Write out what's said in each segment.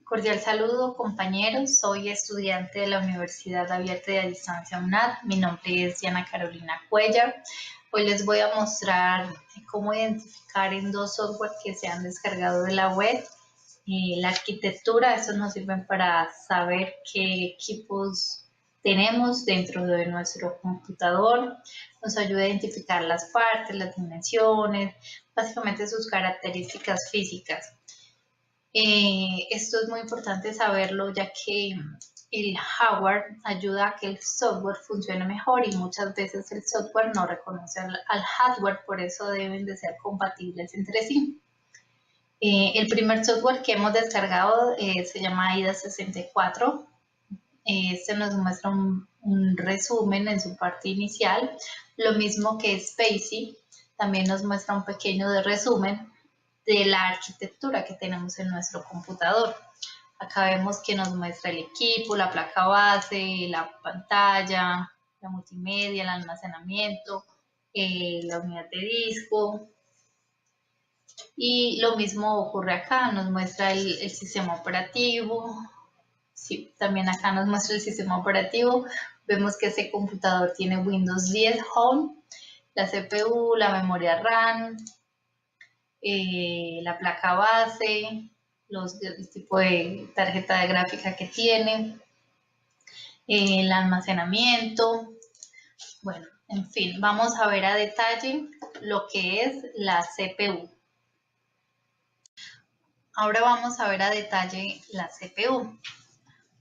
Cordial saludo, compañeros. Soy estudiante de la Universidad Abierta y a Distancia UNAD. Mi nombre es Diana Carolina Cuellar. Hoy les voy a mostrar cómo identificar en dos software que se han descargado de la web la arquitectura. Estos nos sirven para saber qué equipos tenemos dentro de nuestro computador. Nos ayuda a identificar las partes, las dimensiones, básicamente sus características físicas. Esto es muy importante saberlo, ya que el hardware ayuda a que el software funcione mejor y muchas veces el software no reconoce al hardware, por eso deben de ser compatibles entre sí. El primer software que hemos descargado se llama AIDA64. Este nos muestra un resumen en su parte inicial, lo mismo que Spacy, también nos muestra un pequeño resumen de la arquitectura que tenemos en nuestro computador. Acá vemos que nos muestra el equipo, la placa base, la pantalla, la multimedia, el almacenamiento, la unidad de disco. Y lo mismo ocurre acá, nos muestra el sistema operativo. Sí, también acá nos muestra el sistema operativo. Vemos que este computador tiene Windows 10 Home, la CPU, la memoria RAM, la placa base, el tipo de tarjeta de gráfica que tiene, el almacenamiento. Bueno, en fin, vamos a ver a detalle lo que es la CPU. Ahora vamos a ver a detalle la CPU.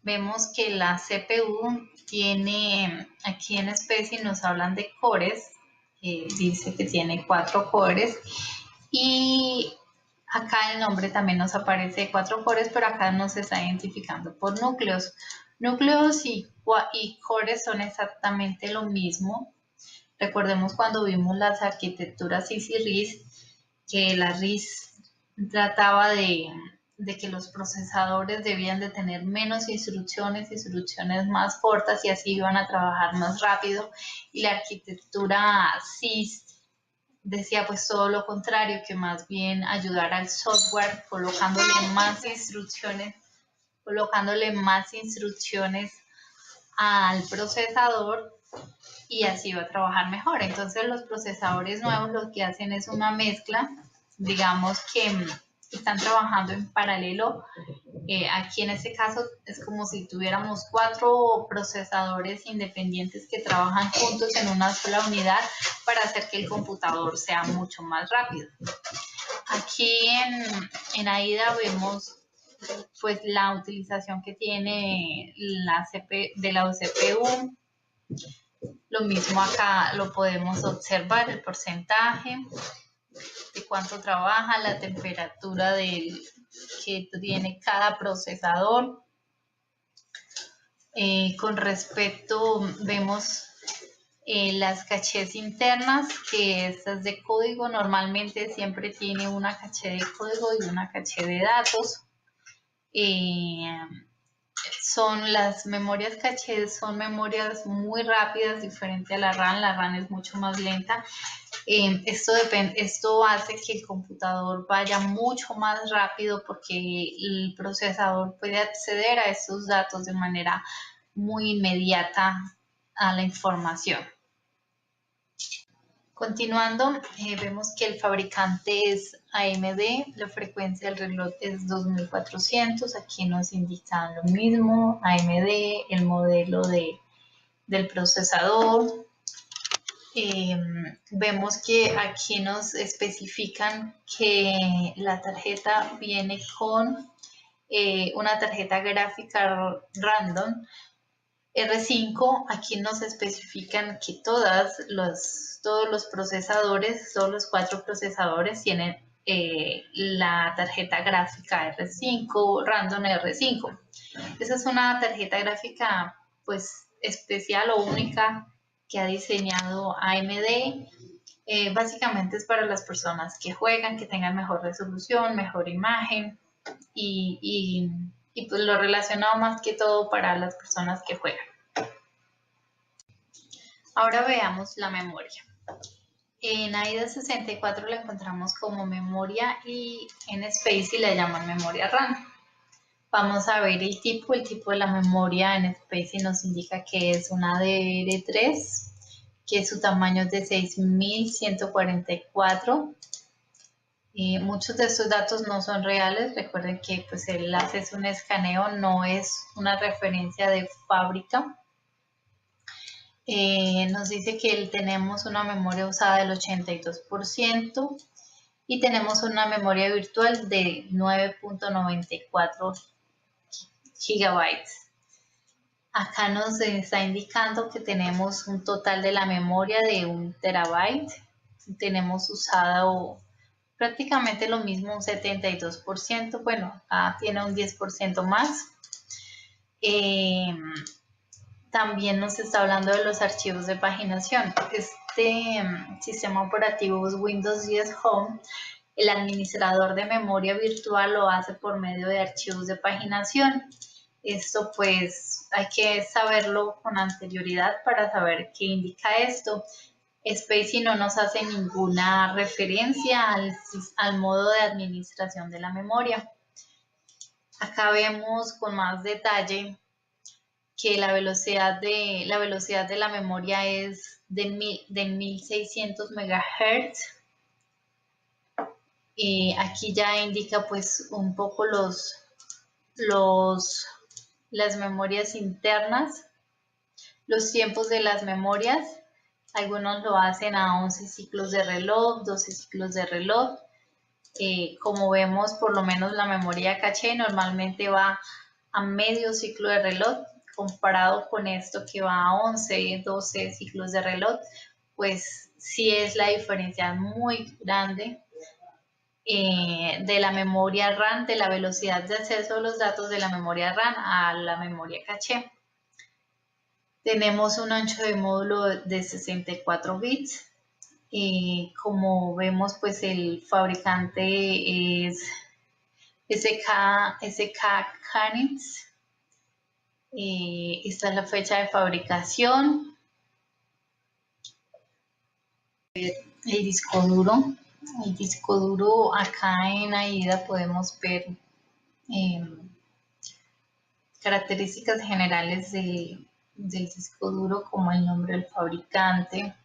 Vemos que la CPU tiene, aquí en Spacy nos hablan de cores, dice que tiene 4 cores, y acá el nombre también nos aparece 4 cores, pero acá nos está identificando por núcleos. Núcleos y cores son exactamente lo mismo. Recordemos cuando vimos las arquitecturas Easy-RISC, que la RISC trataba de que los procesadores debían de tener menos instrucciones más cortas y así iban a trabajar más rápido, y la arquitectura CISC decía pues todo lo contrario, que más bien ayudar al software colocándole más instrucciones al procesador, y así va a trabajar mejor. Entonces los procesadores nuevos lo que hacen es una mezcla, digamos que están trabajando en paralelo. Aquí en este caso es como si tuviéramos 4 procesadores independientes que trabajan juntos en una sola unidad para hacer que el computador sea mucho más rápido. Aquí en AIDA vemos pues la utilización que tiene de la CPU. Lo mismo acá lo podemos observar, el porcentaje de cuánto trabaja, la temperatura que tiene cada procesador. Con respecto, vemos las cachés internas, que estas de código normalmente siempre tiene una caché de código y una caché de datos. Son las memorias caché, son memorias muy rápidas, diferente a la RAM es mucho más lenta. Esto hace que el computador vaya mucho más rápido porque el procesador puede acceder a estos datos de manera muy inmediata a la información. Continuando, vemos que el fabricante es AMD, la frecuencia del reloj es 2400, aquí nos indican lo mismo, AMD, el modelo del procesador. Vemos que aquí nos especifican que la tarjeta viene con una tarjeta gráfica random R5. Aquí nos especifican que todos los procesadores, todos los 4 procesadores tienen la tarjeta gráfica R5, random R5. Esa es una tarjeta gráfica pues especial o única que ha diseñado AMD. Básicamente es para las personas que juegan, que tengan mejor resolución, mejor imagen y pues lo relacionado más que todo para las personas que juegan. Ahora veamos la memoria. En AIDA64 la encontramos como memoria y en Spacy la llaman memoria RAM. Vamos a ver el tipo de la memoria en Space nos indica que es una DDR3, que su tamaño es de 6144. Muchos de estos datos no son reales, recuerden que pues él hace un escaneo, no es una referencia de fábrica. Nos dice que tenemos una memoria usada del 82% y tenemos una memoria virtual de 9.94 gigabytes. Acá nos está indicando que tenemos un total de la memoria de 1 terabyte. Tenemos usado prácticamente lo mismo, un 72%. Bueno, acá tiene un 10% más. También nos está hablando de los archivos de paginación. Este sistema operativo es Windows 10 Home. El administrador de memoria virtual lo hace por medio de archivos de paginación. Esto pues hay que saberlo con anterioridad para saber qué indica esto. Spacey no nos hace ninguna referencia al modo de administración de la memoria. Acá vemos con más detalle que la velocidad de la memoria es de 1600 MHz. Aquí ya indica pues un poco las memorias internas, los tiempos de las memorias. Algunos lo hacen a 11 ciclos de reloj, 12 ciclos de reloj. Como vemos, por lo menos la memoria caché normalmente va a medio ciclo de reloj, comparado con esto que va a 11, 12 ciclos de reloj, pues sí es la diferencia muy grande de la memoria RAM, de la velocidad de acceso a los datos de la memoria RAM a la memoria caché. Tenemos un ancho de módulo de 64 bits. Como vemos, pues el fabricante es SK Hynix. Esta es la fecha de fabricación. El disco duro. El disco duro, acá en AIDA podemos ver características generales del disco duro, como el nombre del fabricante.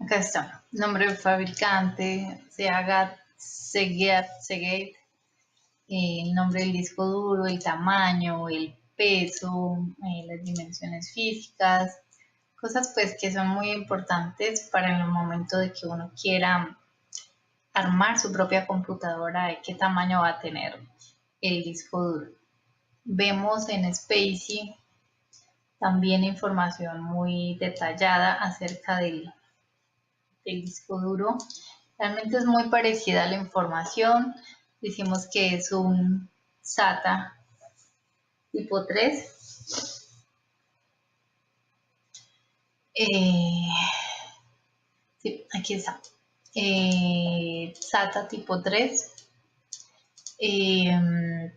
Acá está, nombre del fabricante, Seagate, el nombre del disco duro, el tamaño, el peso, las dimensiones físicas, cosas pues que son muy importantes para el momento de que uno quiera armar su propia computadora, de qué tamaño va a tener el disco duro. Vemos en Spacey también información muy detallada acerca del disco duro. Realmente es muy parecida a la información. Decimos que es un SATA tipo 3. Sí, aquí está. SATA tipo 3.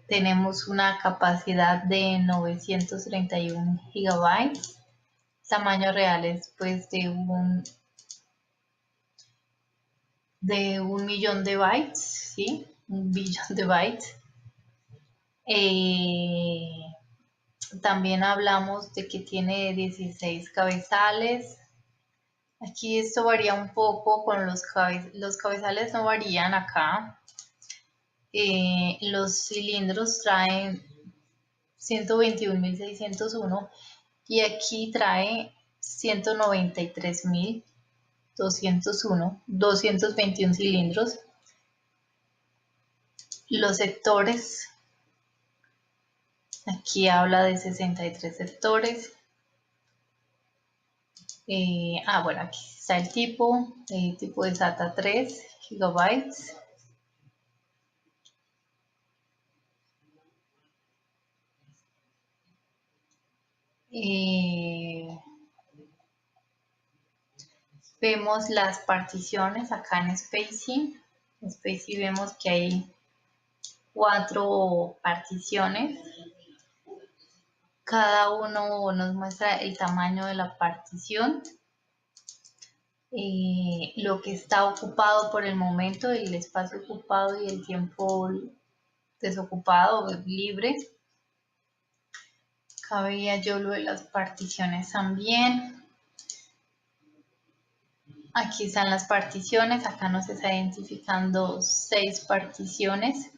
Tenemos una capacidad de 931 gigabytes. Tamaño real es pues de un millón de bytes, ¿sí? Un billón de bytes. También hablamos de que tiene 16 cabezales. Aquí esto varía un poco con los cabezales, no varían acá. Los cilindros traen 121.601 y aquí trae 221 cilindros. Los sectores, aquí habla de 63 sectores. Bueno, aquí está el tipo de SATA 3 gigabytes. Vemos las particiones acá en Spacey. En Spacey vemos que hay 4 particiones. Cada uno nos muestra el tamaño de la partición. lo que está ocupado por el momento, el espacio ocupado y el tiempo desocupado, libre. Acá veía yo lo de las particiones también. Aquí están las particiones, acá nos está identificando 6 particiones.